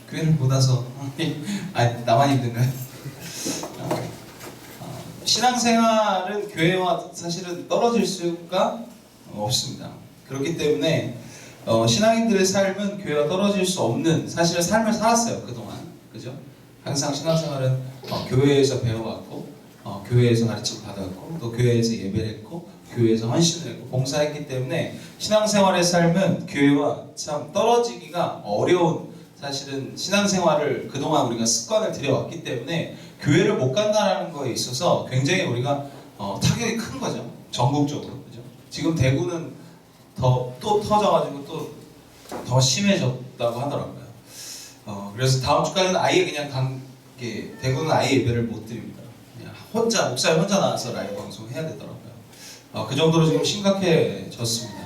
교회를 못 와서 아니 나만 힘든가요? 신앙생활은 교회와 사실은 떨어질 수가 없습니다. 그렇기 때문에 신앙인들의 삶은 교회와 떨어질 수 없는 사실은 삶을 살았어요. 그동안. 그죠? 항상 신앙생활은 교회에서 배워왔고 교회에서 가르침 받았고 또 교회에서 예배를 했고 교회에서 헌신을 했고 봉사했기 때문에 신앙생활의 삶은 교회와 참 떨어지기가 어려운 사실은 신앙생활을 그동안 우리가 습관을 들여왔기 때문에 교회를 못 간다는 거에 있어서 굉장히 우리가 타격이 큰 거죠. 전국적으로. 그죠? 지금 대구는 또 터져가지고 또 더 심해졌다고 하더라고요. 그래서 다음 주까지는 아예 그냥 대구는 아예 예배를 못 드립니다. 그냥 목사님 혼자 나와서 라이브 방송 해야 되더라고요. 그 정도로 지금 심각해졌습니다.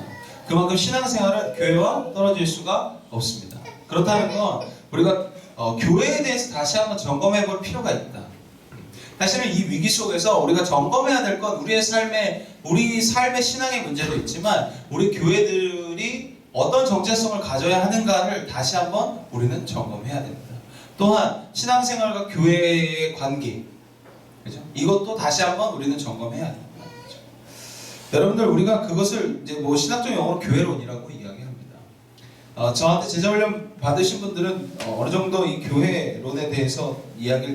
그만큼 신앙생활은 교회와 떨어질 수가 없습니다. 그렇다는 건 우리가 교회에 대해서 다시 한번 점검해 볼 필요가 있다. 사실은 이 위기 속에서 우리가 점검해야 될 건 우리 삶의 신앙의 문제도 있지만 우리 교회들이 어떤 정체성을 가져야 하는가를 다시 한번 우리는 점검해야 됩니다. 또한 신앙생활과 교회의 관계, 그죠? 이것도 다시 한번 우리는 점검해야 됩니다. 그죠? 여러분들 우리가 그것을 이제 신학적 용어로 교회론이라고 이야기합니다. 저한테 제자훈련 받으신 분들은 어느 정도 이 교회론에 대해서 이야기를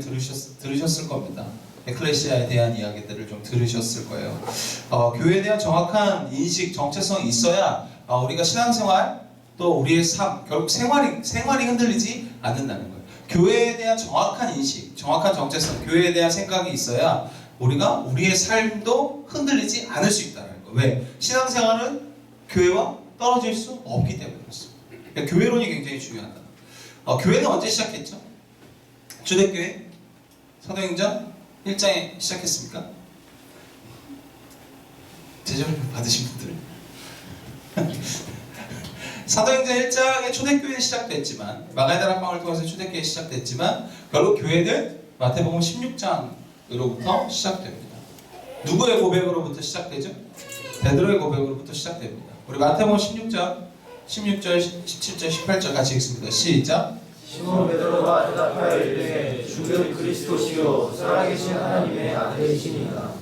들으셨을 겁니다. 에클레시아에 대한 이야기들을 좀 들으셨을 거예요. 교회에 대한 정확한 인식, 정체성이 있어야 우리가 신앙생활 또 우리의 삶, 결국 생활이 흔들리지 않는다는 거예요. 교회에 대한 정확한 인식, 정확한 정체성, 교회에 대한 생각이 있어야 우리가 우리의 삶도 흔들리지 않을 수 있다는 거예요. 왜? 신앙생활은 교회와 떨어질 수 없기 때문에 그렇습니다. 그러니까 교회론이 굉장히 중요하다. 교회는 언제 시작했죠? 초대교회? 사도행전 1장에 시작했습니까? 제자훈련 받으신 분들 사도행전 1장에 초대교회는 시작됐지만 마가다락 방을 통해서 초대교회 시작됐지만 결국 교회는 마태복음 16장으로부터 시작됩니다. 누구의 고백으로부터 시작되죠? 베드로의 고백으로부터 시작됩니다. 우리 마태복음 16장 16절, 17절, 18절 같이 읽습니다. 시작! 시몬 베드로가 대답하여 이르되 주는 그리스도시요 살아계신 하나님의 아들이시니라.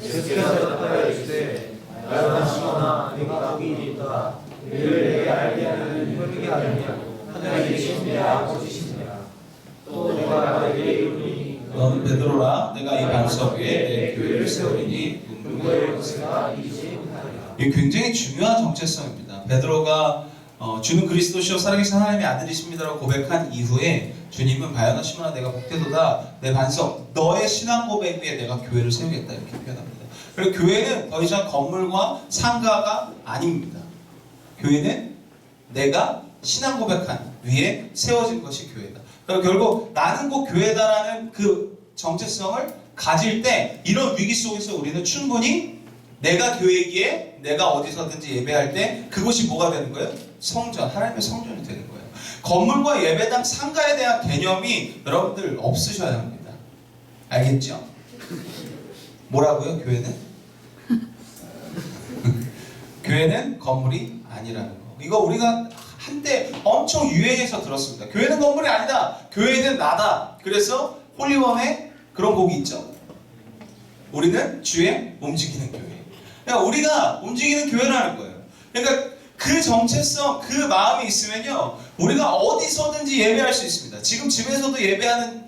예수께서 대답하여 이르되 나여나 시몬아 내가 복이 있도다. 이를 내게 알게 하는 혈육이 아니냐 하늘에 계신 내 아버지시니라. 또 내가 너에게 이르노니 너는 베드로라 내가 이 반석 위에 내 교회를 세우리니 누구의 것이나 이기지 못하리라. 이게 굉장히 중요한 정체성입니다. 베드로가 주는 그리스도시요 살아계신 하나님의 아들이십니다라고 고백한 이후에 주님은 바요나 시몬아 내가 복되도다 내 반석 너의 신앙 고백 위에 내가 교회를 세우겠다 이렇게 표현합니다. 그리고 교회는 더 이상 건물과 상가가 아닙니다. 교회는 내가 신앙 고백한 위에 세워진 것이 교회다. 그리고 결국 나는 곧 교회다라는 그 정체성을 가질 때 이런 위기 속에서 우리는 충분히 내가 교회이기에 내가 어디서든지 예배할 때 그곳이 뭐가 되는 거예요? 성전, 하나님의 성전이 되는 거예요. 건물과 예배당, 상가에 대한 개념이 여러분들 없으셔야 합니다. 알겠죠? 뭐라고요? 교회는? 교회는 건물이 아니라는 거. 이거 우리가 한때 엄청 유행해서 들었습니다. 교회는 건물이 아니다. 교회는 나다. 그래서 홀리원에 그런 곡이 있죠. 우리는 주의 움직이는 교회. 그러니까 우리가 움직이는 교회라는 거예요. 그러니까 그 정체성, 그 마음이 있으면요, 우리가 어디서든지 예배할 수 있습니다. 지금 집에서도 예배하는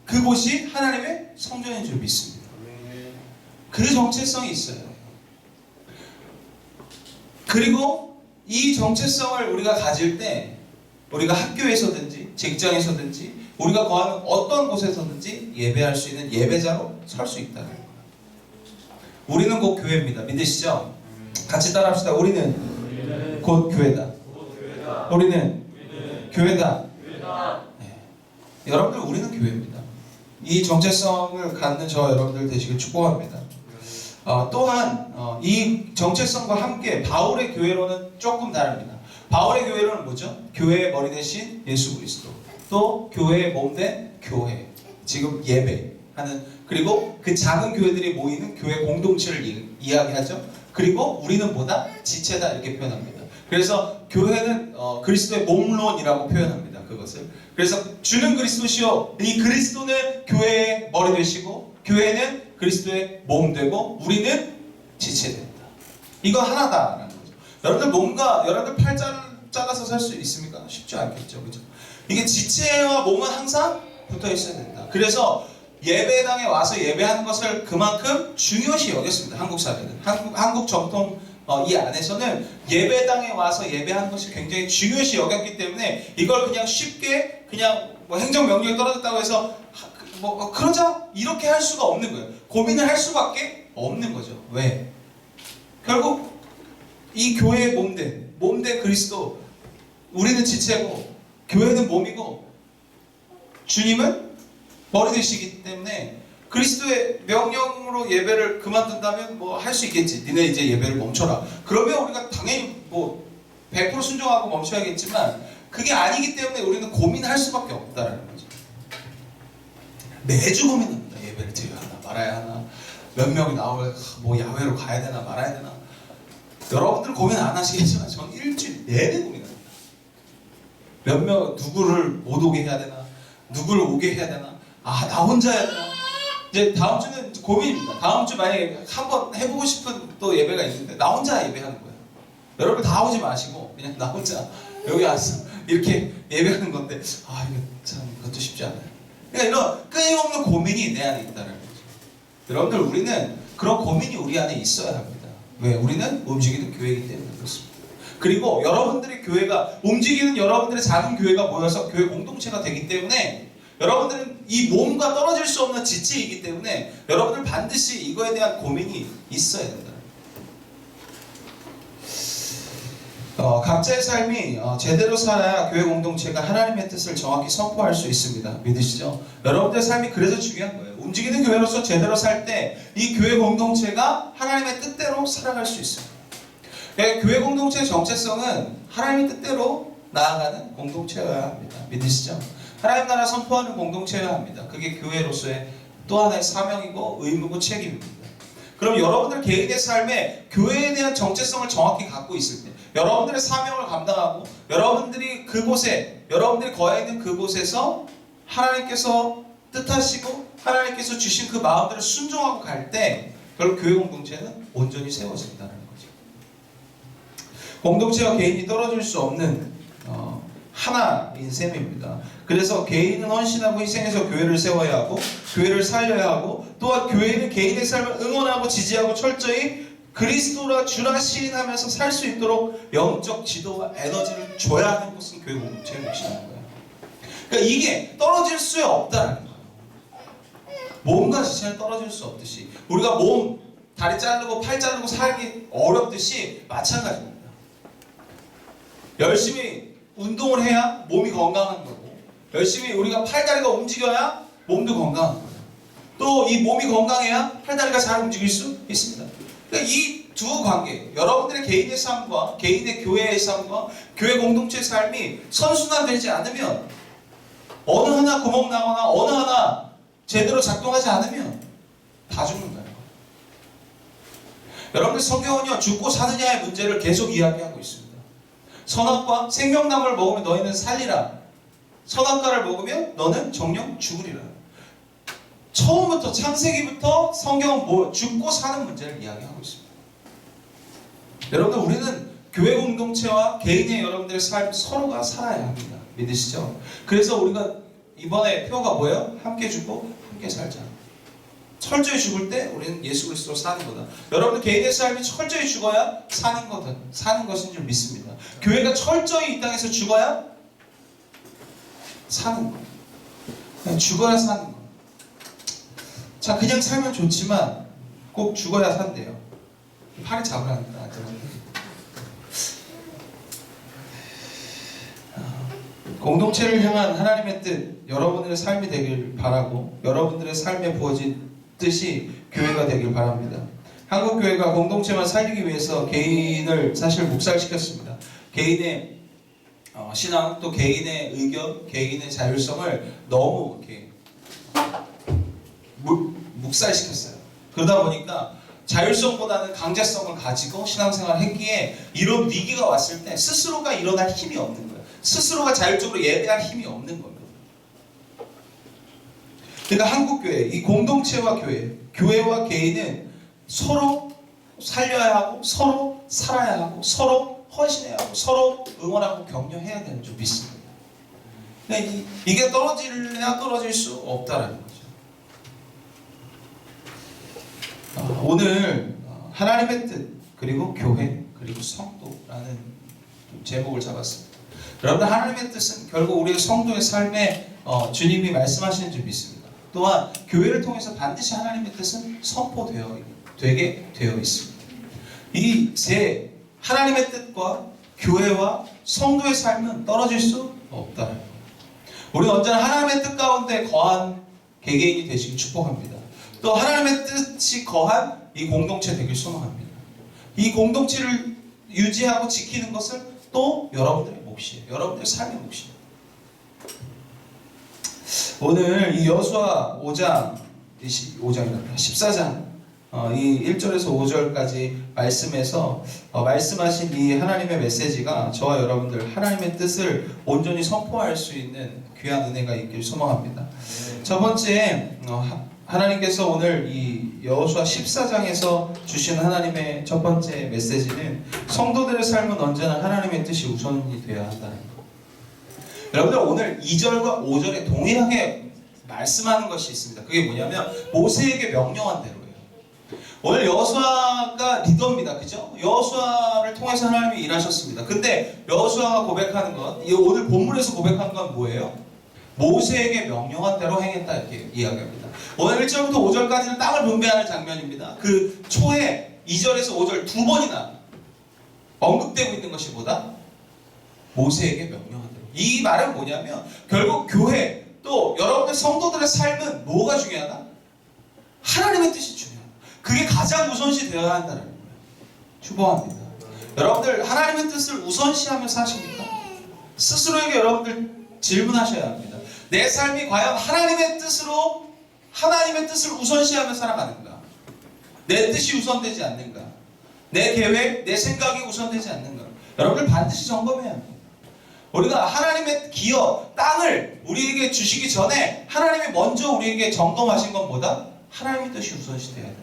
그곳이 하나님의 성전인 줄 믿습니다. 그 정체성이 있어요. 그리고 이 정체성을 우리가 가질 때 우리가 학교에서든지 직장에서든지 우리가 거하는 어떤 곳에서든지 예배할 수 있는 예배자로 설 수 있다는 거예요. 우리는 곧 교회입니다. 믿으시죠? 같이 따라합시다. 우리는 곧 교회다. 우리는 교회다. 네. 여러분들 우리는 교회입니다. 이 정체성을 갖는 저 여러분들 되시길 축복합니다. 또한 이 정체성과 함께 바울의 교회로는 조금 다릅니다. 바울의 교회로는 뭐죠? 교회의 머리 대신 예수 그리스도, 또 교회의 몸된 교회, 지금 예배하는, 그리고 그 작은 교회들이 모이는 교회 공동체를 이야기하죠. 그리고 우리는 뭐다? 지체다 이렇게 표현합니다. 그래서 교회는 그리스도의 몸론이라고 표현합니다. 그것을. 그래서 주는 그리스도시요, 이 그리스도는 교회의 머리 되시고 교회는 그리스도의 몸 되고 우리는 지체된다. 이거 하나다라는 거죠. 여러분들 몸과 여러분들 팔 잘라서 살 수 있습니까? 쉽지 않겠죠, 그죠? 이게 지체와 몸은 항상 붙어 있어야 된다. 그래서 예배당에 와서 예배하는 것을 그만큼 중요시 여겼습니다. 한국 사회는. 한국 정통 이 안에서는 예배당에 와서 예배하는 것이 굉장히 중요시 여겼기 때문에 이걸 그냥 쉽게 그냥 뭐 행정명령이 떨어졌다고 해서 그러자 이렇게 할 수가 없는 거예요. 고민을 할 수밖에 없는 거죠. 왜? 결국 이 교회의 몸된 그리스도, 우리는 지체고 교회는 몸이고 주님은 머리 되시기 때문에 그리스도의 명령으로 예배를 그만둔다면 뭐 할 수 있겠지. 니네 이제 예배를 멈춰라. 그러면 우리가 당연히 뭐 100% 순종하고 멈춰야겠지만 그게 아니기 때문에 우리는 고민할 수밖에 없다는 거죠. 매주 고민합니다. 예배를 드려야 하나 말아야 하나, 몇 명이 나오면 뭐 야외로 가야 되나 말아야 되나. 여러분들 고민 안 하시겠지만 저는 일주일 내내 고민합니다. 몇 명 누구를 못 오게 해야 되나, 누구를 오게 해야 되나, 나 혼자 해야 되나. 이제 다음 주는 고민입니다. 다음 주 만약에 한번 해보고 싶은 또 예배가 있는데 나 혼자 예배하는 거예요. 여러분 다 오지 마시고 그냥 나 혼자 여기 와서 이렇게 예배하는 건데 이거 참 그것도 쉽지 않아요. 그러니까 이런 끊임없는 고민이 내 안에 있다는 거죠. 여러분들 우리는 그런 고민이 우리 안에 있어야 합니다. 왜? 우리는 움직이는 교회이기 때문에 그렇습니다. 그리고 여러분들의 교회가 움직이는 여러분들의 작은 교회가 모여서 교회 공동체가 되기 때문에 여러분들은 이 몸과 떨어질 수 없는 지체이기 때문에 여러분들 반드시 이거에 대한 고민이 있어야 된다. 각자의 삶이 제대로 살아야 교회 공동체가 하나님의 뜻을 정확히 선포할 수 있습니다. 믿으시죠? 여러분들의 삶이 그래서 중요한 거예요. 움직이는 교회로서 제대로 살 때 이 교회 공동체가 하나님의 뜻대로 살아갈 수 있어요. 교회 공동체의 정체성은 하나님의 뜻대로 나아가는 공동체여야 합니다. 믿으시죠? 하나님 나라 선포하는 공동체여야 합니다. 그게 교회로서의 또 하나의 사명이고 의무고 책임입니다. 그럼 여러분들 개인의 삶에 교회에 대한 정체성을 정확히 갖고 있을 때 여러분들의 사명을 감당하고 여러분들이 여러분들이 거해 있는 그곳에서 하나님께서 뜻하시고 하나님께서 주신 그 마음들을 순종하고 갈 때 결국 교회 공동체는 온전히 세워진다는 거죠. 공동체와 개인이 떨어질 수 없는 하나인 셈입니다. 그래서 개인은 헌신하고 희생해서 교회를 세워야 하고 교회를 살려야 하고 또한 교회는 개인의 삶을 응원하고 지지하고 철저히 그리스도라 주라 시인하면서 살 수 있도록 영적 지도와 에너지를 줘야 하는 것은 교회 공동체의 몫이라는 거예요. 그러니까 이게 떨어질 수 없다는 거예요. 몸과 지체는 떨어질 수 없듯이 우리가 몸, 다리 자르고 팔 자르고 살기 어렵듯이 마찬가지입니다. 열심히 운동을 해야 몸이 건강한 거고 열심히 우리가 팔다리가 움직여야 몸도 건강한 거예요. 또 이 몸이 건강해야 팔다리가 잘 움직일 수 있습니다. 그러니까 이 두 관계, 여러분들의 개인의 삶과 개인의 교회의 삶과 교회 공동체의 삶이 선순환되지 않으면 어느 하나 구멍 나거나 어느 하나 제대로 작동하지 않으면 다 죽는 거예요. 여러분들 성경은요 죽고 사느냐의 문제를 계속 이야기하고 있습니다. 선악과 생명나무를 먹으면 너희는 살리라. 선악과를 먹으면 너는 정녕 죽으리라. 처음부터 창세기부터 성경은 죽고 사는 문제를 이야기하고 있습니다. 여러분들 우리는 교회 공동체와 개인의 여러분들의 삶 서로가 살아야 합니다. 믿으시죠? 그래서 우리가 이번에 표가 뭐예요? 함께 죽고 함께 살자. 철저히 죽을 때 우리는 예수 그리스도로 사는 거다. 여러분들 개인의 삶이 철저히 죽어야 사는 것인 줄 믿습니다. 교회가 철저히 이 땅에서 죽어야 사는 거. 그냥 죽어야 사는 거. 자, 그냥 살면 좋지만 꼭 죽어야 산대요. 팔이 잡으라니까. 공동체를 향한 하나님의 뜻, 여러분들의 삶이 되길 바라고 여러분들의 삶에 부어진 뜻이 교회가 되길 바랍니다. 한국교회가 공동체만 살리기 위해서 개인을 사실 묵살시켰습니다. 개인의 신앙, 또 개인의 의견, 개인의 자율성을 너무 이렇게 묵살시켰어요. 그러다 보니까 자율성보다는 강제성을 가지고 신앙생활을 했기에 이런 위기가 왔을 때 스스로가 일어날 힘이 없는 거예요. 스스로가 자율적으로 예배할 힘이 없는 겁니다. 그러니까 한국교회, 이 공동체와 교회와 개인은 서로 살려야 하고 서로 살아야 하고 서로 헌신해야 하고 서로 응원하고 격려해야 되는 줄 믿습니다. 근데 이게 떨어질래야 떨어질 수 없다라는 거죠. 오늘 하나님의 뜻 그리고 교회 그리고 성도라는 제목을 잡았습니다. 여러분들 하나님의 뜻은 결국 우리의 성도의 삶에 주님이 말씀하시는 줄 믿습니다. 또한 교회를 통해서 반드시 하나님의 뜻은 되게 되어 있습니다. 이 세 하나님의 뜻과 교회와 성도의 삶은 떨어질 수 없다. 우리는 언제나 하나님의 뜻 가운데 거한 개개인이 되시길 축복합니다. 또 하나님의 뜻이 거한 이 공동체 되길 소망합니다. 이 공동체를 유지하고 지키는 것은 또 여러분들의 몫이에요. 여러분들의 삶의 몫입니다. 오늘 이 여호수아 14장 이 1절에서 5절까지 말씀에서 말씀하신 이 하나님의 메시지가 저와 여러분들 하나님의 뜻을 온전히 선포할 수 있는 귀한 은혜가 있길 소망합니다. 첫 번째 하나님께서 오늘 이 여호수아 14장에서 주신 하나님의 첫 번째 메시지는 성도들의 삶은 언제나 하나님의 뜻이 우선이 되어야 한다는 것. 여러분들 오늘 2절과 5절에 동일하게 말씀하는 것이 있습니다. 그게 뭐냐면 모세에게 명령한 대로예요. 오늘 여호수아가 리더입니다. 그죠? 여호수아를 통해서 하나님이 일하셨습니다. 근데 여호수아가 고백하는 것, 오늘 본문에서 고백하는 건 뭐예요? 모세에게 명령한 대로 행했다 이렇게 이야기합니다. 오늘 1절부터 5절까지는 땅을 분배하는 장면입니다. 그 초에 2절에서 5절 두 번이나 언급되고 있는 것이 뭐다? 모세에게 명령한 대로. 이 말은 뭐냐면 결국 교회 또 여러분들 성도들의 삶은 뭐가 중요하다? 하나님의 뜻이 중요하다. 그게 가장 우선시 되어야 한다는 거예요. 축복합니다. 여러분들 하나님의 뜻을 우선시하면서 하십니까? 스스로에게 여러분들 질문하셔야 합니다. 내 삶이 과연 하나님의 뜻을 우선시하며 살아가는가? 내 뜻이 우선되지 않는가? 내 계획, 내 생각이 우선되지 않는가? 여러분들 반드시 점검해야 합니다. 우리가 하나님의 기업, 땅을 우리에게 주시기 전에 하나님이 먼저 우리에게 점검하신 건 뭐다? 하나님의 뜻이 우선시 되어야 된다.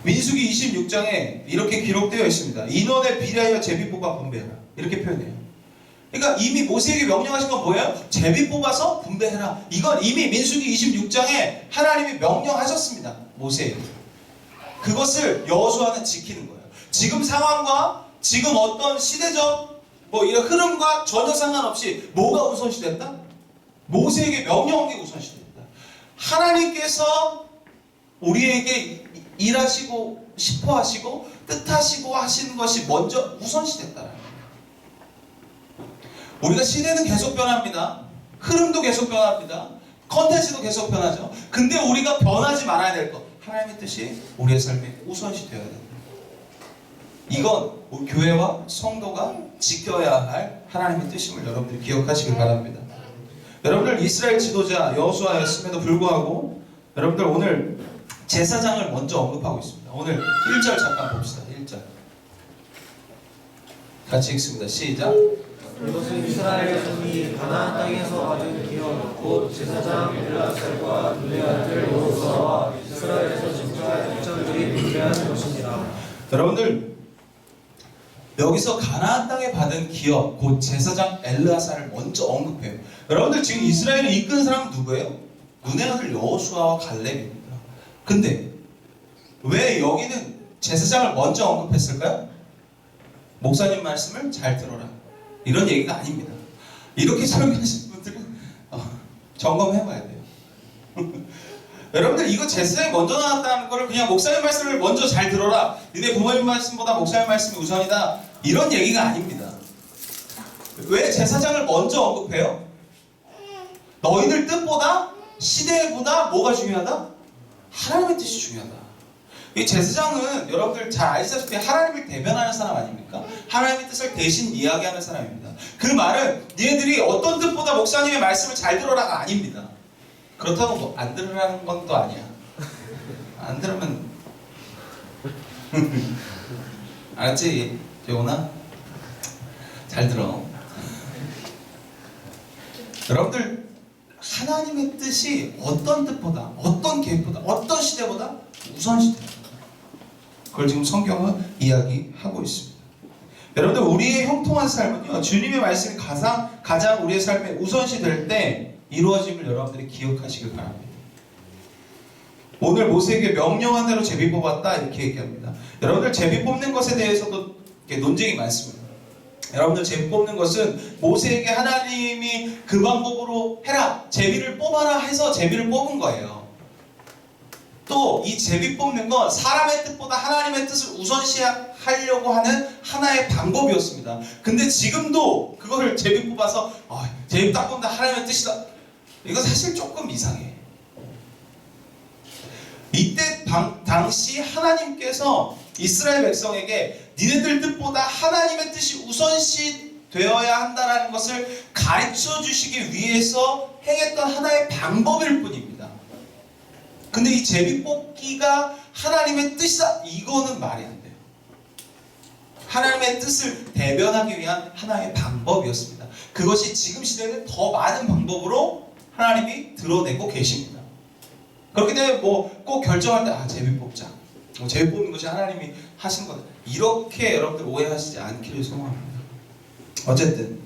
민수기 26장에 이렇게 기록되어 있습니다. 인원을 비례하여 제비 뽑아 분배하라. 이렇게 표현해요. 그러니까 이미 모세에게 명령하신 건 뭐예요? 제비 뽑아서 분배해라. 이건 이미 민수기 26장에 하나님이 명령하셨습니다. 모세에게. 그것을 여호수아는 지키는 거예요. 지금 상황과 지금 어떤 시대적 이런 흐름과 전혀 상관없이 뭐가 우선시됐다? 모세에게 명령한 게 우선시됐다. 하나님께서 우리에게 일하시고 싶어 하시고 뜻하시고 하시는 것이 먼저 우선시됐다. 우리가 시대는 계속 변합니다. 흐름도 계속 변합니다. 컨텐츠도 계속 변하죠. 근데 우리가 변하지 말아야 될 것, 하나님의 뜻이 우리의 삶에 우선시 되어야 된다. 이건 우리 교회와 성도가 지켜야 할 하나님의 뜻임을 여러분들이 기억하시길 바랍니다. 여러분들 이스라엘 지도자 여호수아였음에도 불구하고 여러분들 오늘 제사장을 먼저 언급하고 있습니다. 오늘 1절 잠깐 봅시다. 1절 같이 읽습니다. 시작. 이것은 이스라엘 자손이 가나안 땅에서 받은 기업 곧 제사장 엘르아살과 눈의 아들 여호수아와 이스라엘에서 집중할 백성들이 분배하는 것이니라. 여러분들 여기서 가나안 땅에 받은 기업 곧 제사장 엘르아살을 먼저 언급해요. 여러분들 지금 이스라엘을 이끈 사람은 누구예요? 눈의 아들 여호수아와 갈렙입니다. 근데 왜 여기는 제사장을 먼저 언급했을까요? 목사님 말씀을 잘 들어라. 이런 얘기가 아닙니다. 이렇게 설교하시는 분들은 점검해봐야 돼요. 여러분들 이거 제사장이 먼저 나왔다는 걸 그냥 목사님 말씀을 먼저 잘 들어라. 너네 부모님 말씀보다 목사님 말씀이 우선이다. 이런 얘기가 아닙니다. 왜 제사장을 먼저 언급해요? 너희들 뜻보다 시대보다 뭐가 중요하다? 하나님의 뜻이 중요하다. 이 제사장은 여러분들 잘 아시다시피 하나님을 대변하는 사람 아닙니까? 하나님의 뜻을 대신 이야기하는 사람입니다. 그 말은 니네들이 어떤 뜻보다 목사님의 말씀을 잘 들어라가 아닙니다. 그렇다고 안 들으라는 건 또 아니야. 안 들으면 알았지? 재훈아? 잘 들어. 여러분들 하나님의 뜻이 어떤 뜻보다, 어떤 계획보다, 어떤 시대보다 우선시대예요. 그걸 지금 성경은 이야기하고 있습니다. 여러분들 우리의 형통한 삶은요, 주님의 말씀이 가장 우리의 삶에 우선시 될 때 이루어짐을 여러분들이 기억하시길 바랍니다. 오늘 모세에게 명령한 대로 제비 뽑았다 이렇게 얘기합니다. 여러분들 제비 뽑는 것에 대해서도 논쟁이 많습니다. 여러분들 제비 뽑는 것은 모세에게 하나님이 그 방법으로 해라, 제비를 뽑아라 해서 제비를 뽑은 거예요. 또 이 제비 뽑는 건 사람의 뜻보다 하나님의 뜻을 우선시하려고 하는 하나의 방법이었습니다. 근데 지금도 그거를 제비 뽑아서 제비 딱 뽑는다 하나님의 뜻이다, 이거 사실 조금 이상해. 이때 당시 하나님께서 이스라엘 백성에게 니네들 뜻보다 하나님의 뜻이 우선시 되어야 한다는 것을 가르쳐 주시기 위해서 행했던 하나의 방법일 뿐입니다. 근데 이 제비 뽑기가 하나님의 뜻이다, 이거는 말이 안 돼요. 하나님의 뜻을 대변하기 위한 하나의 방법이었습니다. 그것이 지금 시대는 더 많은 방법으로 하나님이 드러내고 계십니다. 그렇기 때문에 꼭 결정할 때 제비 뽑자, 제비 뽑는 것이 하나님이 하신 거다, 이렇게 여러분들 오해하시지 않기를 소망합니다. 어쨌든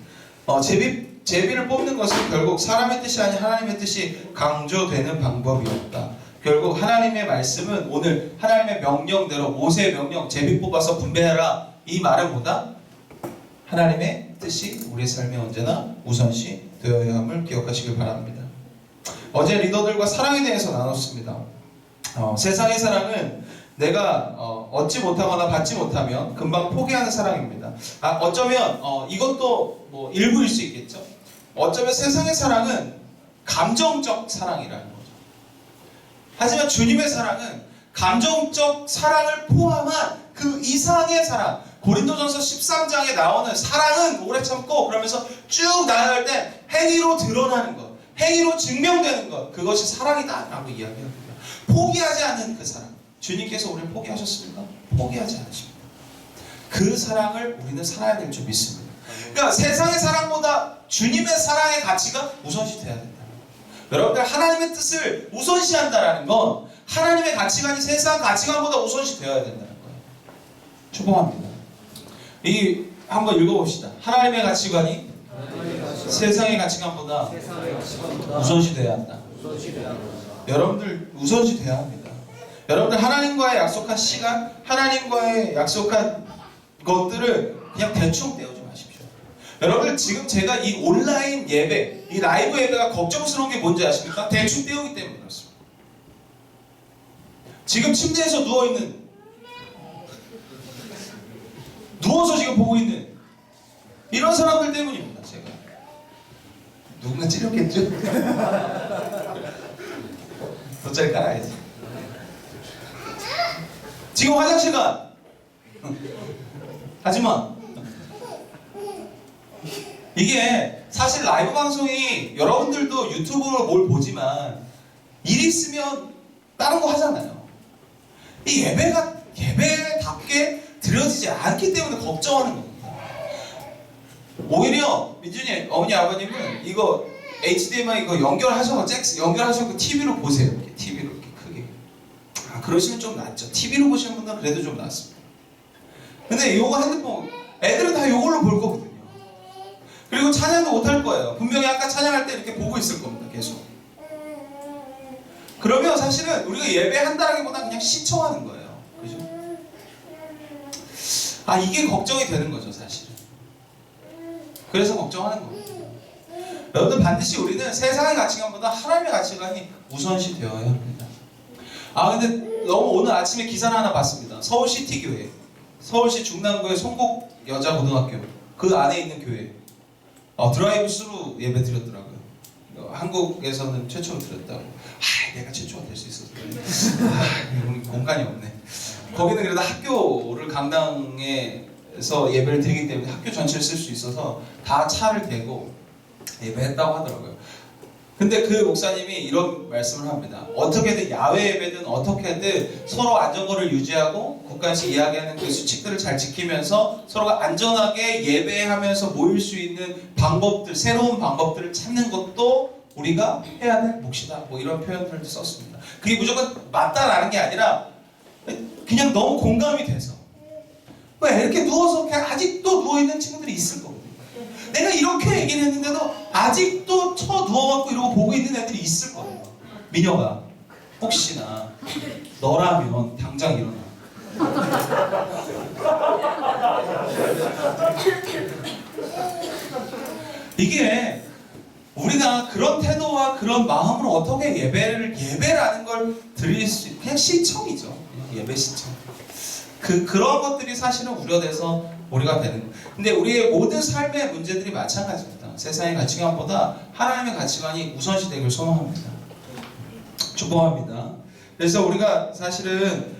제비를 뽑는 것은 결국 사람의 뜻이 아닌 하나님의 뜻이 강조되는 방법이었다. 결국 하나님의 말씀은 오늘 하나님의 명령대로, 모세의 명령, 제비 뽑아서 분배해라, 이 말은 뭐다? 하나님의 뜻이 우리의 삶에 언제나 우선시 되어야 함을 기억하시길 바랍니다. 어제 리더들과 사랑에 대해서 나눴습니다. 세상의 사랑은 내가 얻지 못하거나 받지 못하면 금방 포기하는 사랑입니다. 어쩌면 이것도 일부일 수 있겠죠. 어쩌면 세상의 사랑은 감정적 사랑이라는 거죠. 하지만 주님의 사랑은 감정적 사랑을 포함한 그 이상의 사랑, 고린도전서 13장에 나오는 사랑은 오래 참고 그러면서 쭉 나아갈 때 행위로 드러나는 것, 행위로 증명되는 것, 그것이 사랑이다 라고 이야기합니다. 포기하지 않는 그 사랑, 주님께서 우리를 포기하셨습니까? 포기하지 않으십니다. 그 사랑을 우리는 살아야 될 줄 믿습니다. 그러니까 세상의 사랑보다 주님의 사랑의 가치가 우선시 돼야 된다. 여러분들 하나님의 뜻을 우선시한다는 건 하나님의 가치관이 세상 가치관보다 우선시 되어야 된다는 거예요. 축복합니다. 한번 읽어봅시다. 하나님의 가치관이 세상의 가치관보다 우선시 돼야 한다. 여러분들 우선시 돼야 합니다. 여러분들 하나님과의 약속한 시간, 하나님과의 약속한 것들을 그냥 대충 떼우지 마십시오. 여러분들 지금 제가 이 온라인 예배, 이 라이브 예배가 걱정스러운 게 뭔지 아십니까? 대충 떼우기 때문에 그렇습니다. 지금 침대에서 누워서 지금 보고 있는 이런 사람들 때문입니다. 제가 누군가 찌렸겠죠? 돗자리 깔아야지. 지금 화장실 가. 하지만 이게 사실 라이브 방송이 여러분들도 유튜브로 뭘 보지만 일 있으면 다른 거 하잖아요. 이 예배답게 드려지지 않기 때문에 걱정하는 겁니다. 오히려 민준이 어머니 아버님은 이거 HDMI 이거 연결하셔서 TV로 보세요. 이렇게 TV로 이렇게 크게. 그러시면 좀 낫죠. TV로 보시는 분들은 그래도 좀 낫습니다. 근데 요거 핸드폰 애들은 다 요걸로 볼 거거든요. 그리고 찬양도 못 할 거예요. 분명히 아까 찬양할 때 이렇게 보고 있을 겁니다. 계속. 그러면 사실은 우리가 예배한다라기보다 그냥 시청하는 거예요. 그죠? 이게 걱정이 되는 거죠, 사실은. 그래서 걱정하는 겁니다. 여러분들 반드시 우리는 세상의 가치관보다 하나님의 가치관이 우선시 되어야 합니다. 근데 너무 오늘 아침에 기사를 하나 봤습니다. 서울시티교회, 서울시 중랑구의 송곡 여자고등학교, 그 안에 있는 교회 드라이브 스루 예배 드렸더라고요. 한국에서는 최초로 드렸다고. 내가 최초가 될 수 있어서 공간이 없네. 거기는 그래도 학교를 강당에서 예배를 드리기 때문에 학교 전체를 쓸 수 있어서 다 차를 대고 예배했다고 하더라고요. 근데 그 목사님이 이런 말씀을 합니다. 어떻게든 야외 예배든 어떻게든 서로 안전거리를 유지하고 국가에서 이야기하는 그 수칙들을 잘 지키면서 서로가 안전하게 예배하면서 모일 수 있는 방법들, 새로운 방법들을 찾는 것도 우리가 해야 될 몫이다. 뭐 이런 표현들을 썼습니다. 그게 무조건 맞다라는 게 아니라 그냥 너무 공감이 돼서 왜 이렇게 누워서 그냥 아직도 누워있는 친구들이 있을 거거든요. 내가 이렇게 얘기를 했는데도 아직도 누워갖고 이러고 보고 있는 애들이 있을 거예요. 민혁아, 혹시나 너라면 당장 일어나. 이게 우리가 그런 태도와 그런 마음으로 어떻게 예배라는 걸 드릴 수, 그냥 시청이죠. 그냥 예배 시청. 그런 것들이 사실은 우려돼서 우리가 되는 거예요. 근데 우리의 모든 삶의 문제들이 마찬가지입니다. 세상의 가치관보다 하나님의 가치관이 우선시 되길 소망합니다. 축복합니다. 그래서 우리가 사실은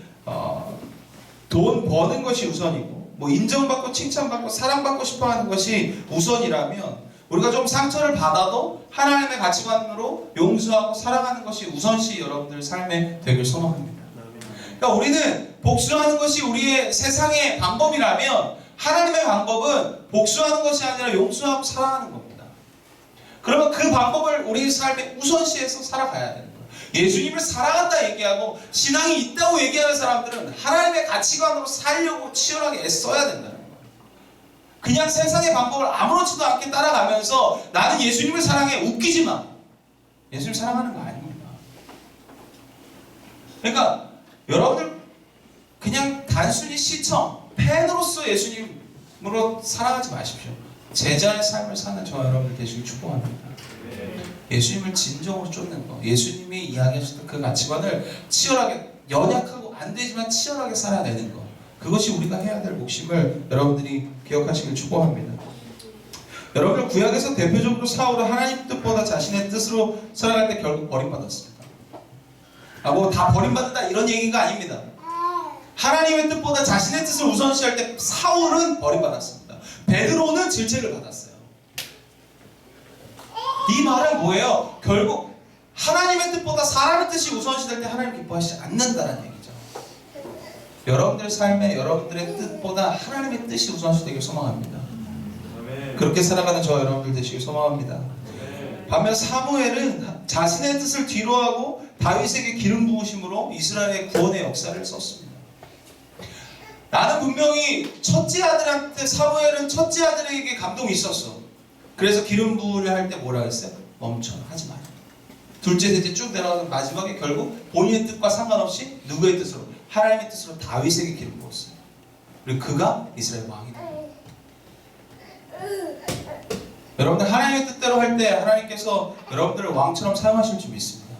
돈 버는 것이 우선이고 뭐 인정받고 칭찬받고 사랑받고 싶어하는 것이 우선이라면 우리가 좀 상처를 받아도 하나님의 가치관으로 용서하고 사랑하는 것이 우선시 여러분들 삶에 되길 소망합니다. 그러니까 우리는 복수하는 것이 우리의 세상의 방법이라면 하나님의 방법은 복수하는 것이 아니라 용서하고 사랑하는 겁니다. 그러면 그 방법을 우리 삶에 우선시해서 살아가야 되는 거예요. 예수님을 사랑한다 얘기하고 신앙이 있다고 얘기하는 사람들은 하나님의 가치관으로 살려고 치열하게 애써야 된다는 거예요. 그냥 세상의 방법을 아무렇지도 않게 따라가면서 나는 예수님을 사랑해 웃기지 마. 예수님 사랑하는 거 아닙니다. 그러니까 여러분들 그냥 단순히 시청, 팬으로서 예수님으로 살아가지 마십시오. 제자의 삶을 사는 저 여러분들 되시길 축복합니다. 예수님을 진정으로 쫓는 거, 예수님이 이야기하셨던 그 가치관을 치열하게, 연약하고 안 되지만 치열하게 살아내는 거, 그것이 우리가 해야 될 몫임을 여러분들이 기억하시길 축복합니다. 여러분들 구약에서 대표적으로 사울은 하나님 뜻보다 자신의 뜻으로 살아갈 때 결국 버림받았습니다. 뭐 다 버림받는다 이런 얘기가 아닙니다. 하나님의 뜻보다 자신의 뜻을 우선시할 때 사울은 버림받았습니다. 베드로는 질책을 받았어요. 이 말은 뭐예요? 결국 하나님의 뜻보다 사람의 뜻이 우선시될 때 하나님 기뻐하시지 않는다는 얘기죠. 여러분들 삶에 여러분들의 뜻보다 하나님의 뜻이 우선시되길 소망합니다. 그렇게 살아가는 저 여러분들 되시길 소망합니다. 반면 사무엘은 자신의 뜻을 뒤로하고 다윗에게 기름 부으심으로 이스라엘의 구원의 역사를 썼습니다. 나는 분명히 첫째 아들한테, 사무엘은 첫째 아들에게 감동이 있었어. 그래서 기름 부으려 할 때 뭐라 했어요? 멈춰, 하지 마라. 둘째, 셋째 쭉 내려가서 마지막에 결국 본인의 뜻과 상관없이 누구의 뜻으로? 하나님의 뜻으로 다윗에게 기름 부었어요. 그리고 그가 이스라엘 왕이 됩니다. 여러분들 하나님의 뜻대로 할 때 하나님께서 여러분들을 왕처럼 사용하실 줄 믿습니다.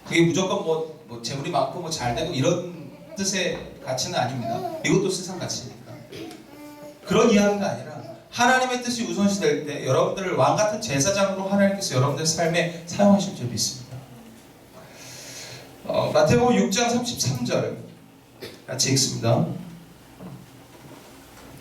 그게 무조건 뭐 재물이 많고 뭐 잘 되고 이런 뜻의 가치는 아닙니다. 이것도 세상 가치니까. 그런 이야기가 아니라 하나님의 뜻이 우선시 될 때 여러분들을 왕같은 제사장으로 하나님께서 여러분들 삶에 사용하실 줄 믿습니다. 마태복음 6장 33절 같이 읽습니다.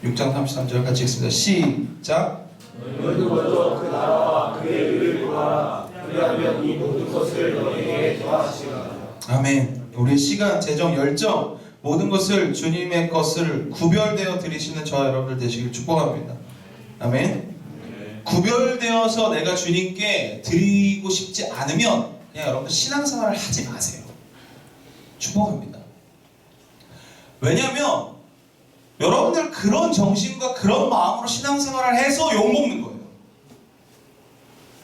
6장 33절 같이 읽습니다. 시작. 너희도 먼저 그 나라와 그의 의를 구하라. 그리하면 이 모든 것을 너희에게 더하시리라. 아멘. 우리의 시간, 재정, 열정 모든 것을 주님의 것을 구별되어 드리시는 저와 여러분들 되시길 축복합니다. 아멘. 구별되어서 내가 주님께 드리고 싶지 않으면 그냥 여러분들 신앙생활을 하지 마세요. 축복합니다. 왜냐하면 여러분들 그런 정신과 그런 마음으로 신앙생활을 해서 욕먹는 거예요.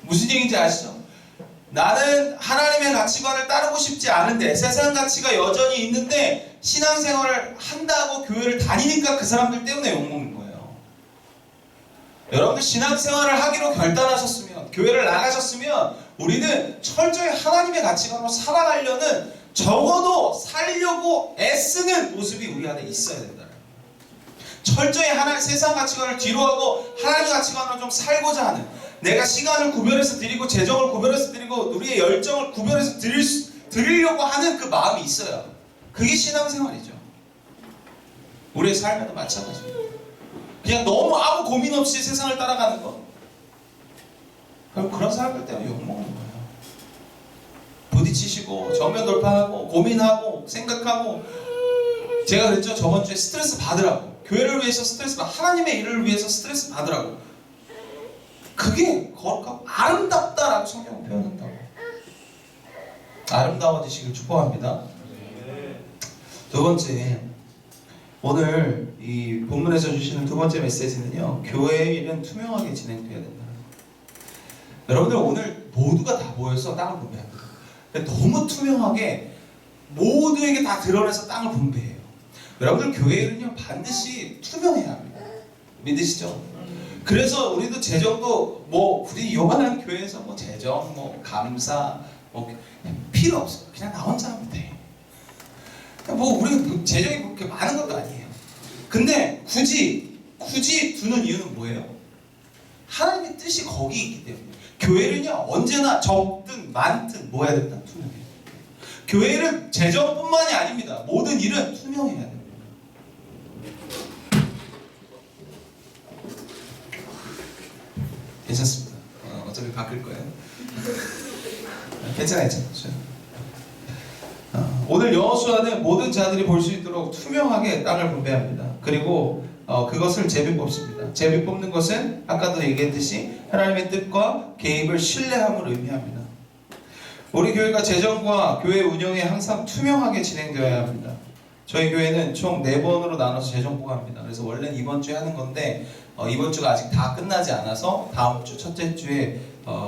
무슨 얘기인지 아시죠? 나는 하나님의 가치관을 따르고 싶지 않은데 세상 가치가 여전히 있는데 신앙생활을 한다고 교회를 다니니까 그 사람들 때문에 욕먹는 거예요. 여러분들 신앙생활을 하기로 결단하셨으면, 교회를 나가셨으면 우리는 철저히 하나님의 가치관으로 살아가려는, 적어도 살려고 애쓰는 모습이 우리 안에 있어야 된다는 거예요. 철저히 세상 가치관을 뒤로하고 하나님의 가치관으로 좀 살고자 하는, 내가 시간을 구별해서 드리고 재정을 구별해서 드리고 우리의 열정을 구별해서 드리려고 하는 그 마음이 있어요. 그게 신앙생활이죠. 우리의 삶에도 마찬가지입니다. 그냥 너무 아무 고민 없이 세상을 따라가는 거, 그럼 그런 사람들 때문에 욕먹는 거예요. 부딪히시고 정면 돌파하고 고민하고 생각하고, 제가 그랬죠. 저번 주에 스트레스 받으라고, 교회를 위해서 스트레스 하나님의 일을 위해서 스트레스 받으라고. 그게 거룩하고 아름답다라고 성경은 표현한다고. 아름다워지시길 축복합니다. 두 번째, 오늘 이 본문에서 주시는 두 번째 메시지는요, 교회의 일은 투명하게 진행돼야 된다. 여러분들 오늘 모두가 다 모여서 땅을 분배합니다. 너무 투명하게 모두에게 다 드러내서 땅을 분배해요. 여러분들 교회 일은요 반드시 투명해야 합니다. 믿으시죠? 그래서 우리도 재정도 뭐 우리 요만한 교회에서 뭐 재정, 뭐 감사 뭐 필요 없어요. 그냥 나 혼자 하면 돼. 뭐 우리 재정이 그렇게 많은 것도 아니에요. 근데 굳이 두는 이유는 뭐예요? 하나님의 뜻이 거기 있기 때문에. 교회는요 언제나 적든 많든 뭐 해야 된다? 투명해요. 교회는 재정뿐만이 아닙니다. 모든 일은 투명해야 됩니다. 괜찮습니다. 어차피 바뀔 거예요. 괜찮아요. 오늘 여호수아는 모든 자들이 볼 수 있도록 투명하게 땅을 분배합니다. 그리고 그것을 제비 뽑습니다. 제비 뽑는 것은 아까도 얘기했듯이 하나님의 뜻과 개입을 신뢰함을 의미합니다. 우리 교회가 재정과 교회 운영에 항상 투명하게 진행되어야 합니다. 저희 교회는 총 4번으로 나눠서 재정 보고합니다. 그래서 원래는 이번 주에 하는 건데 이번 주가 아직 다 끝나지 않아서 다음 주 첫째 주에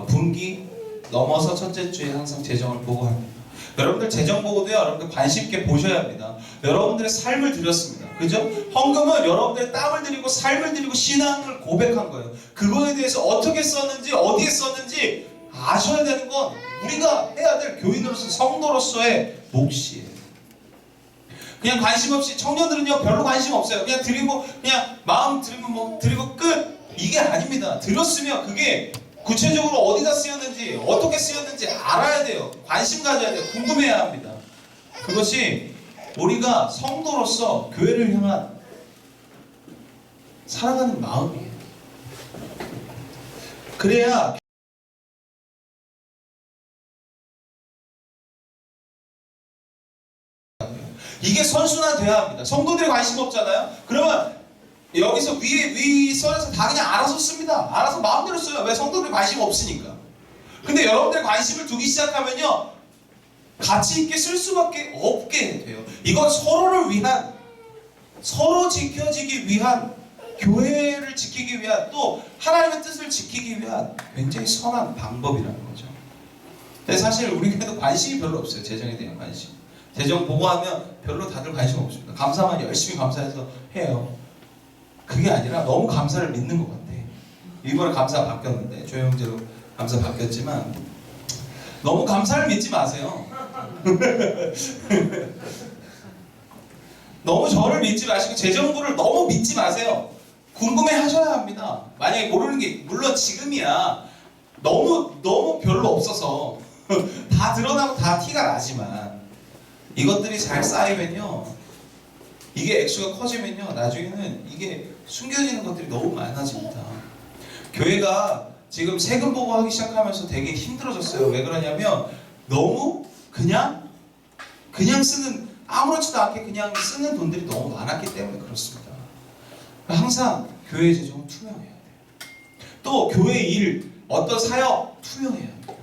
분기 넘어서 첫째 주에 항상 재정을 보고합니다. 여러분들 재정 보고도요, 여러분들 관심 있게 보셔야 합니다. 여러분들의 삶을 드렸습니다. 그죠? 헌금은 여러분들의 땀을 들이고 삶을 들이고 신앙을 고백한 거예요. 그거에 대해서 어떻게 썼는지 어디에 썼는지 아셔야 되는 건 우리가 해야 될 교인으로서 성도로서의 몫이에요. 그냥 관심 없이, 청년들은요 별로 관심 없어요. 그냥 드리고 그냥 마음 드리면 뭐 드리고 끝, 이게 아닙니다. 드렸으면 그게 구체적으로 어디다 쓰였는지 어떻게 쓰였는지 알아야 돼요. 관심 가져야 돼요. 궁금해야 합니다. 그것이 우리가 성도로서 교회를 향한 사랑하는 마음이에요. 그래야 이게 선순환돼야 합니다. 성도들이 관심 없잖아요. 그러면 여기서 윗선에서 다 그냥 알아서 씁니다. 알아서 마음대로 써요. 왜? 성도들이 관심 없으니까. 근데 여러분들 관심을 두기 시작하면요 가치 있게 쓸 수밖에 없게 돼요. 이건 서로를 위한, 서로 지켜지기 위한, 교회를 지키기 위한, 또 하나님의 뜻을 지키기 위한 굉장히 선한 방법이라는 거죠. 근데 사실 우리에게도 관심이 별로 없어요. 재정에 대한 관심. 재정 보고하면 별로 다들 관심 없습니다. 감사만 열심히 감사해서 해요. 그게 아니라 너무 감사를 믿는 것 같아. 이번에 감사 바뀌었는데, 조영재로 감사 바뀌었지만 너무 감사를 믿지 마세요. 너무 저를 믿지 마시고 재정부를 너무 믿지 마세요. 궁금해 하셔야 합니다. 만약에 모르는 게, 물론 지금이야 너무 별로 없어서 다 드러나고 다 티가 나지만 이것들이 잘 쌓이면요, 이게 액수가 커지면요 나중에는 이게 숨겨지는 것들이 너무 많아집니다. 교회가 지금 세금 보고하기 시작하면서 되게 힘들어졌어요. 왜 그러냐면 너무 그냥 쓰는, 아무렇지도 않게 그냥 쓰는 돈들이 너무 많았기 때문에 그렇습니다. 항상 교회 재정은 투명해야 돼요. 또 교회 일, 어떤 사역 투명해야 합니다.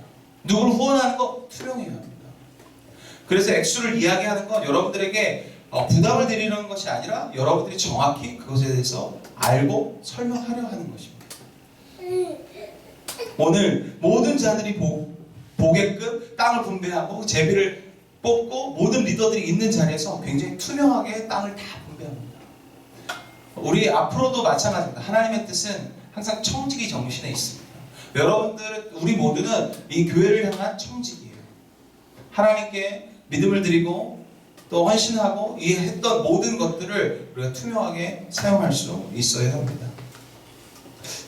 누구를 후원하는 거 투명해야 합니다. 그래서 액수를 이야기하는 건 여러분들에게 부담을 드리는 것이 아니라 여러분들이 정확히 그것에 대해서 알고 설명하려 하는 것입니다. 오늘 모든 자들이 보게끔 땅을 분배하고 제비를 뽑고 모든 리더들이 있는 자리에서 굉장히 투명하게 땅을 다 분배합니다. 우리 앞으로도 마찬가지입니다. 하나님의 뜻은 항상 청지기 정신에 있습니다. 여러분들, 우리 모두는 이 교회를 향한 청지기예요. 하나님께 믿음을 드리고 또 헌신하고 이 했던 모든 것들을 우리가 투명하게 사용할 수 있어야 합니다.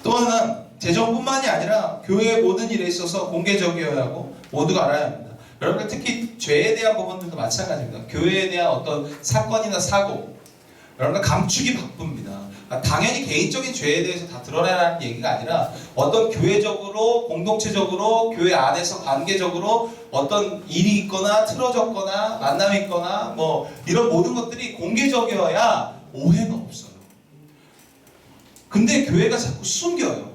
또 하나, 재정뿐만이 아니라 교회의 모든 일에 있어서 공개적이어야 하고 모두가 알아야 합니다. 여러분들 특히 죄에 대한 부분들도 마찬가지입니다. 교회에 대한 어떤 사건이나 사고, 여러분들 감추기 바쁩니다. 당연히 개인적인 죄에 대해서 다 드러내라는 얘기가 아니라 어떤 교회적으로 공동체적으로 교회 안에서 관계적으로 어떤 일이 있거나 틀어졌거나 만남이 있거나 뭐 이런 모든 것들이 공개적이어야 오해가 없어요. 근데 교회가 자꾸 숨겨요.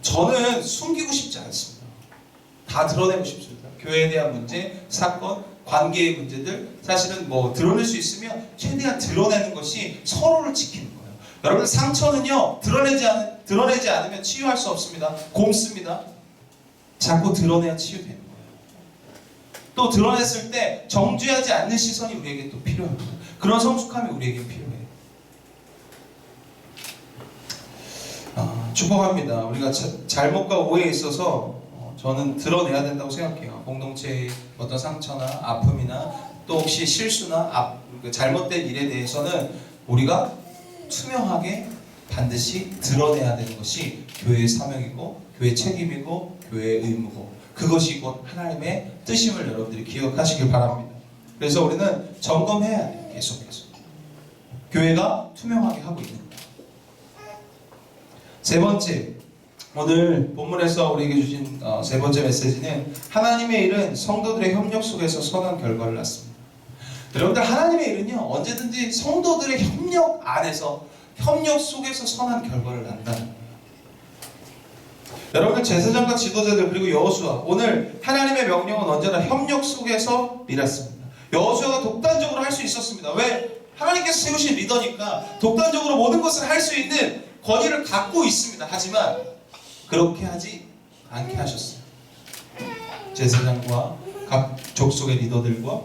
저는 숨기고 싶지 않습니다. 다 드러내고 싶습니다. 교회에 대한 문제, 사건, 관계의 문제들 사실은 뭐 드러낼 수 있으면 최대한 드러내는 것이 서로를 지키는 거예요. 여러분 상처는요 드러내지 않으면 치유할 수 없습니다. 곪습니다. 자꾸 드러내야 치유되는 거예요. 또 드러냈을 때 정죄하지 않는 시선이 우리에게 또 필요합니다. 그런 성숙함이 우리에게 필요해요. 축복합니다. 우리가 잘못과 오해에 있어서 저는 드러내야 된다고 생각해요. 공동체의 어떤 상처나 아픔이나 또 혹시 실수나 잘못된 일에 대해서는 우리가 투명하게 반드시 드러내야 되는 것이 교회의 사명이고 교회의 책임이고 교회의 의무고 그것이 곧 하나님의 뜻임을 여러분들이 기억하시길 바랍니다. 그래서 우리는 점검해야 돼요. 계속해서 교회가 투명하게 하고 있는가. 세 번째, 오늘 본문에서 우리에게 주신 세 번째 메시지는 하나님의 일은 성도들의 협력 속에서 선한 결과를 낳습니다. 여러분들 하나님의 일은요 언제든지 성도들의 협력 안에서 협력 속에서 선한 결과를 낳는다는 거예요. 여러분들 제사장과 지도자들 그리고 여호수아 오늘 하나님의 명령은 언제나 협력 속에서 일했습니다. 여호수아가 독단적으로 할 수 있었습니다. 왜? 하나님께서 세우신 리더니까 독단적으로 모든 것을 할 수 있는 권위를 갖고 있습니다. 하지만 그렇게 하지 않게 하셨어요. 제사장과 각 족속의 리더들과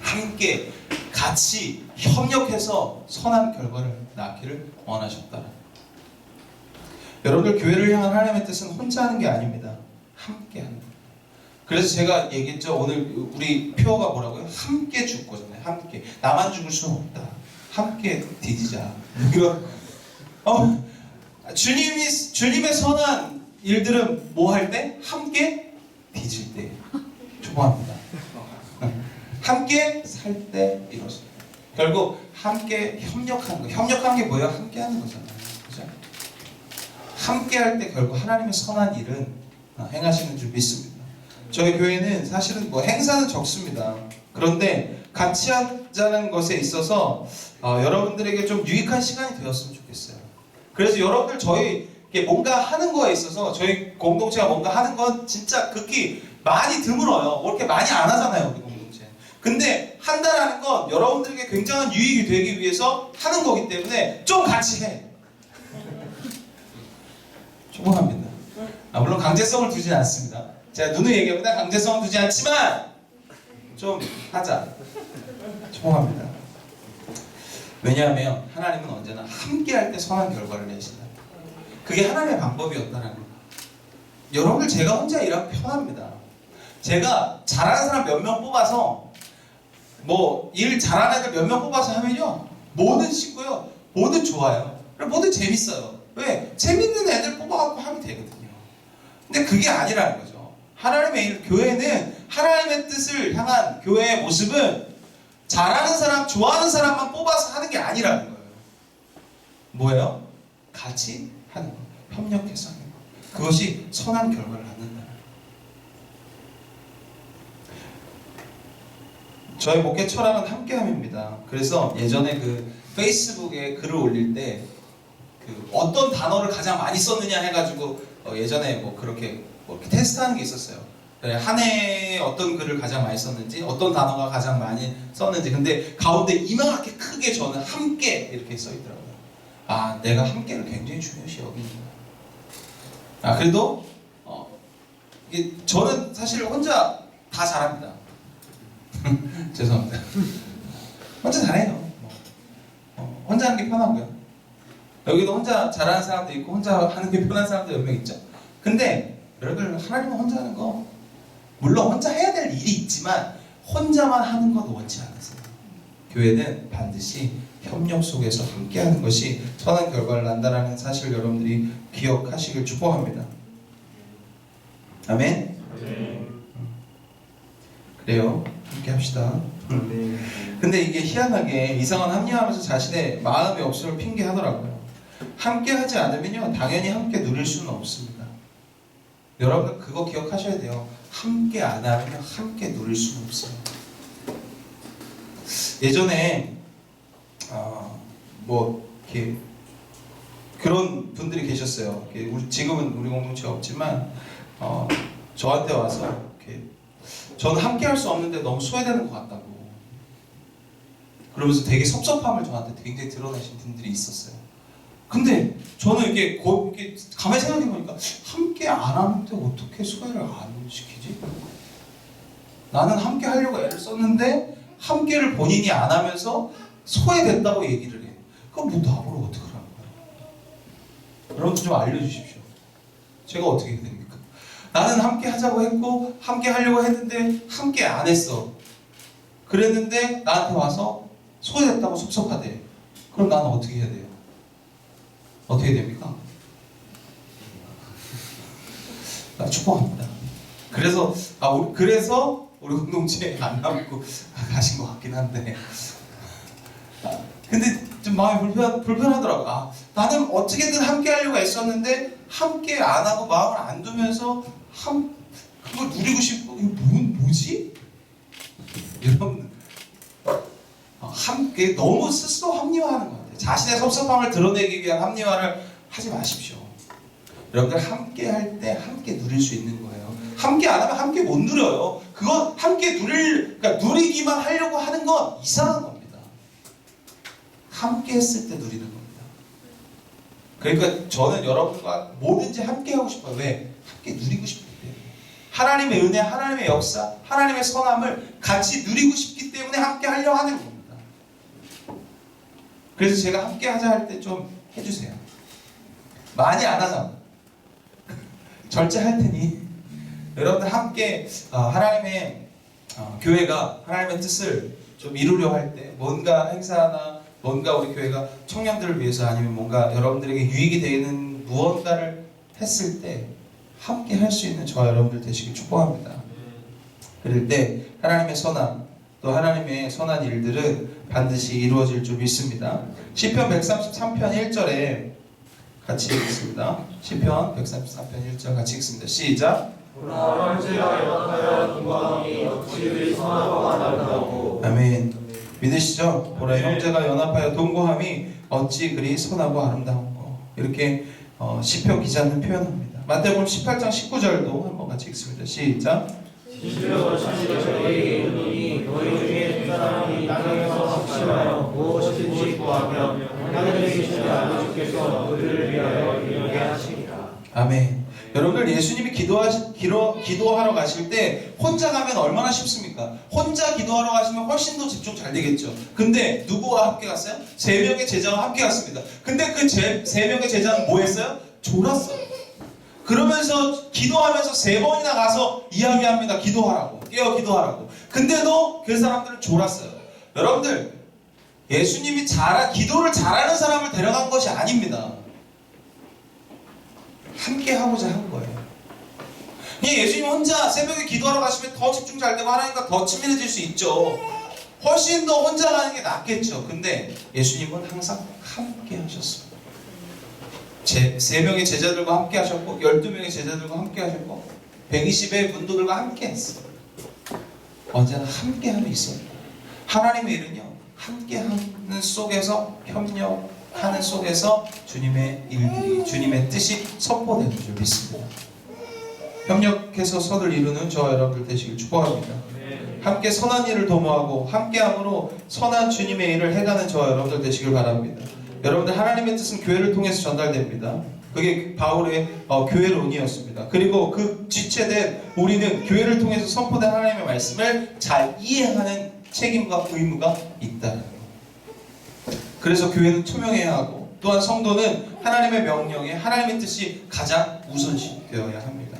함께 같이 협력해서 선한 결과를 낳기를 원하셨다. 여러분들 교회를 향한 하나님의 뜻은 혼자 하는 게 아닙니다. 함께 하는 거예요. 그래서 제가 얘기했죠. 오늘 우리 표어가 뭐라고요? 함께 죽고잖아요. 함께. 나만 죽을 수는 없다. 함께 뒤지자. 이런 주님의 선한 일들은 뭐 할 때? 함께 뒤질 때. 축복합니다. 함께 살 때 이루어져요. 결국 함께 협력하는 거. 협력하는 게 뭐예요? 함께 하는 거잖아요. 그죠? 함께 할 때 결국 하나님의 선한 일은 행하시는 줄 믿습니다. 저희 교회는 사실은 뭐 행사는 적습니다. 그런데 같이 하자는 것에 있어서 여러분들에게 좀 유익한 시간이 되었으면 좋겠어요. 그래서 여러분들 저희 뭔가 하는 거에 있어서 저희 공동체가 뭔가 하는 건 진짜 극히 많이 드물어요. 뭐 이렇게 많이 안 하잖아요, 우리 공동체. 근데 한다라는 건 여러분들에게 굉장한 유익이 되기 위해서 하는 거기 때문에 좀 같이 해. 축복합니다. 물론 강제성을 두진 않습니다. 제가 누누이 얘기합니다. 강제성을 두지 않지만 좀 하자. 축복합니다. 왜냐하면 하나님은 언제나 함께 할 때 선한 결과를 내신다. 그게 하나님의 방법이었다는 거예요. 여러분들 제가 혼자 일하면 편합니다. 제가 잘하는 사람 몇 명 뽑아서 뭐 일 잘하는 애들 몇 명 뽑아서 하면요 뭐든 쉽고요 뭐든 좋아요. 뭐든 재밌어요. 왜? 재밌는 애들 뽑아갖고 하면 되거든요. 근데 그게 아니라는 거죠. 하나님의 일, 교회는 하나님의 뜻을 향한 교회의 모습은 잘하는 사람, 좋아하는 사람만 뽑아서 하는 게 아니라는 거예요. 뭐예요? 같이 하는 거. 협력해서 하는 거. 그것이 선한 결과를 낳는다. 저희 목회 철학은 함께함입니다. 그래서 예전에 그 페이스북에 글을 올릴 때 그 어떤 단어를 가장 많이 썼느냐 해가지고 예전에 뭐 그렇게 테스트하는 게 있었어요. 한 해에 어떤 글을 가장 많이 썼는지, 어떤 단어가 가장 많이 썼는지. 근데 가운데 이만하게 크게 저는 함께 이렇게 써있더라고요. 내가 함께를 굉장히 중요시 여깁니다. 그래도 이게 저는 사실 혼자 다 잘합니다. 죄송합니다. 혼자 잘해요. 혼자 하는 게 편하고요. 여기도 혼자 잘하는 사람도 있고 혼자 하는 게 편한 사람도 몇 명 있죠. 근데 여러분 하나님은 혼자 하는 거 물론 혼자 해야 될 일이 있지만 혼자만 하는 건 원치 않으세요. 교회는 반드시 협력 속에서 함께하는 것이 선한 결과를 난다라는 사실을 여러분들이 기억하시길 축복합니다. 아멘. 그래요. 함께 합시다. 근데 이게 희한하게 이상한 합리화하면서 자신의 마음의 없음을 핑계하더라고요. 함께 하지 않으면요, 당연히 함께 누릴 수는 없습니다. 여러분 그거 기억하셔야 돼요. 함께 안 하면 함께 누릴 수는 없어요. 예전에 뭐 이렇게 그런 분들이 계셨어요. 지금은 우리 공동체가 없지만 저한테 와서 이렇게 저는 함께 할 수 없는데 너무 소외되는 것 같다고 그러면서 되게 섭섭함을 저한테 굉장히 드러내신 분들이 있었어요. 근데 저는 이렇게 가만히 생각해보니까 함께 안 하는데 어떻게 소외를 안 시키지? 나는 함께 하려고 애를 썼는데 함께를 본인이 안 하면서 소외됐다고 얘기를 해. 그럼 뭐 나보고 어떻게 하는 거야? 여러분 좀 알려주십시오. 제가 어떻게 해야 됩니까? 나는 함께 하자고 했고 함께 하려고 했는데 함께 안 했어. 그랬는데 나한테 와서 소외됐다고 섭섭하대. 그럼 나는 어떻게 해야 돼요? 어떻게 됩니까? 나 축복합니다. 그래서 우리 공동체에 안 남고 가신 것 같긴 한데 근데 좀 마음이 불편하더라고. 나는 어떻게든 함께 하려고 애썼는데 함께 안 하고 마음을 안 두면서 그걸 누리고 싶고 이거 뭐지? 여러분 함께 너무 스스로 합리화하는 것 같아요. 자신의 섭섭함을 드러내기 위한 합리화를 하지 마십시오. 여러분들 함께 할 때 함께 누릴 수 있는 거예요. 함께 안 하면 함께 못 누려요. 그건 함께 그러니까 누리기만 하려고 하는 건 이상한 겁니다. 함께 했을 때 누리는 겁니다. 그러니까 저는 여러분과 뭐든지 함께 하고 싶어요. 왜? 함께 누리고 싶기 때문에. 하나님의 은혜, 하나님의 역사, 하나님의 선함을 같이 누리고 싶기 때문에 함께 하려고 하는 겁니다. 그래서 제가 함께 하자 할 때 좀 해주세요. 많이 안 하자. 절제할 테니 여러분들 함께 하나님의 교회가 하나님의 뜻을 좀 이루려 할 때 뭔가 행사나 뭔가 우리 교회가 청년들을 위해서 아니면 뭔가 여러분들에게 유익이 되는 무언가를 했을 때 함께 할 수 있는 저와 여러분들 되시길 축복합니다. 그럴 때 하나님의 선함 또 하나님의 선한 일들은 반드시 이루어질 줄 믿습니다. 시편 133편 1절에 같이 읽겠습니다. 시편 133편 1절 같이 읽습니다. 시작. 그러나 형제가 연합하여 동거함이 어찌 그리 선하고 아름다우고. 아멘. 믿으시죠? 보라 형제가 연합하여 동거함이 어찌 그리 선하고 아름다운고. 이렇게 시편 기자는 표현합니다. 마태복음 18장 19절도 한번 같이 읽습니다. 시작. 진실로 진실로 너희에게 이르노니 너희 중에 두 사람이 땅에서 합심하여 무엇이든지 구하면 하늘에 계신 아버지께서 그들을 위하여 이루게 하시리라. 아멘. 여러분들 예수님이 기도하러 가실 때 혼자 가면 얼마나 쉽습니까? 혼자 기도하러 가시면 훨씬 더 집중 잘 되겠죠. 근데 누구와 함께 갔어요? 3명의 제자와 함께 갔습니다. 근데 그 3명의 제자는 뭐 했어요? 졸았어요. 그러면서 기도하면서 3번이나 가서 이야기합니다. 기도하라고. 깨어 기도하라고. 근데도 그 사람들은 졸았어요. 여러분들 예수님이 기도를 잘하는 사람을 데려간 것이 아닙니다. 함께 하고자 한 거예요. 예수님 혼자 새벽에 기도하러 가시면 더 집중 잘 되고 하나님과 더 친밀해질 수 있죠. 훨씬 더 혼자 가는 게 낫겠죠. 근데 예수님은 항상 함께 하셨어요. 3명의 제자들과 함께 하셨고 12명의 제자들과 함께 하셨고 120의 문도들과 함께 했어요. 언제나 함께함이 있어요. 하나님의 일은요 함께하는 속에서 협력하는 속에서 주님의 일들이 주님의 뜻이 선포되는 줄 믿습니다. 협력해서 선을 이루는 저와 여러분들 되시길 축복합니다. 함께 선한 일을 도모하고 함께함으로 선한 주님의 일을 해가는 저와 여러분들 되시길 바랍니다. 여러분들 하나님의 뜻은 교회를 통해서 전달됩니다. 그게 바울의 교회론이었습니다. 그리고 그 지체된 우리는 교회를 통해서 선포된 하나님의 말씀을 잘 이해하는 책임과 의무가 있다는 것. 그래서 교회는 투명해야 하고 또한 성도는 하나님의 명령에 하나님의 뜻이 가장 우선시 되어야 합니다.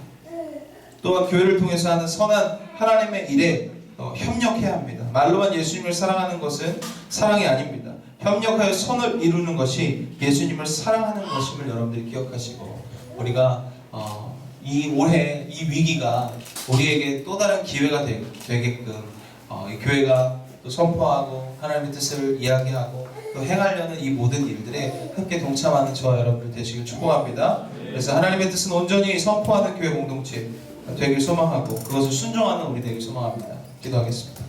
또한 교회를 통해서 하는 선한 하나님의 일에 협력해야 합니다. 말로만 예수님을 사랑하는 것은 사랑이 아닙니다. 협력하여 선을 이루는 것이 예수님을 사랑하는 것임을 여러분들이 기억하시고 우리가 이 위기가 우리에게 또 다른 기회가 되게끔 이 교회가 또 선포하고 하나님의 뜻을 이야기하고 또 행하려는 이 모든 일들에 함께 동참하는 저와 여러분들 되시길 축복합니다. 그래서 하나님의 뜻은 온전히 선포하는 교회 공동체 되길 소망하고 그것을 순종하는 우리 되길 소망합니다. 기도하겠습니다.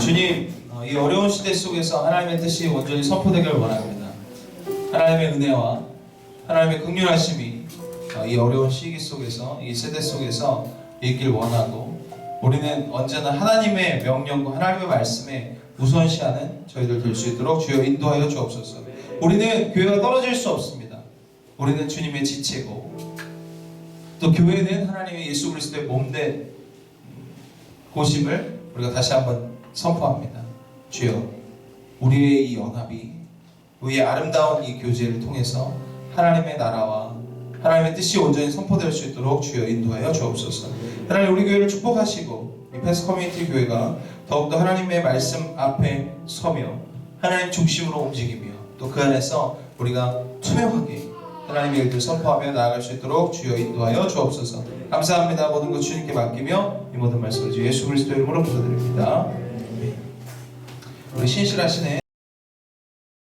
주님, 이 어려운 시대 속에서 하나님의 뜻이 온전히 선포되기를 원합니다. 하나님의 은혜와 하나님의 긍휼하심이 이 어려운 시기 속에서 이 세대 속에서 있길 원하고 우리는 언제나 하나님의 명령과 하나님의 말씀에 우선시하는 저희들 될 수 있도록 주여 인도하여 주옵소서. 우리는 교회가 떨어질 수 없습니다. 우리는 주님의 지체고 또 교회는 하나님의 예수 그리스도의 몸된 곳임을 우리가 다시 한번 선포합니다. 주여, 우리의 이 연합이 우리의 아름다운 이 교제를 통해서 하나님의 나라와 하나님의 뜻이 온전히 선포될 수 있도록 주여 인도하여 주옵소서. 하나님, 우리 교회를 축복하시고 이 패스 커뮤니티 교회가 더욱더 하나님의 말씀 앞에 서며 하나님 중심으로 움직이며 또 그 안에서 우리가 투명하게 하나님의 일들 선포하며 나아갈 수 있도록 주여 인도하여 주옵소서. 감사합니다. 모든 것 주님께 맡기며 이 모든 말씀을 주 예수 그리스도 이름으로 부탁드립니다. 우리 신실하시네.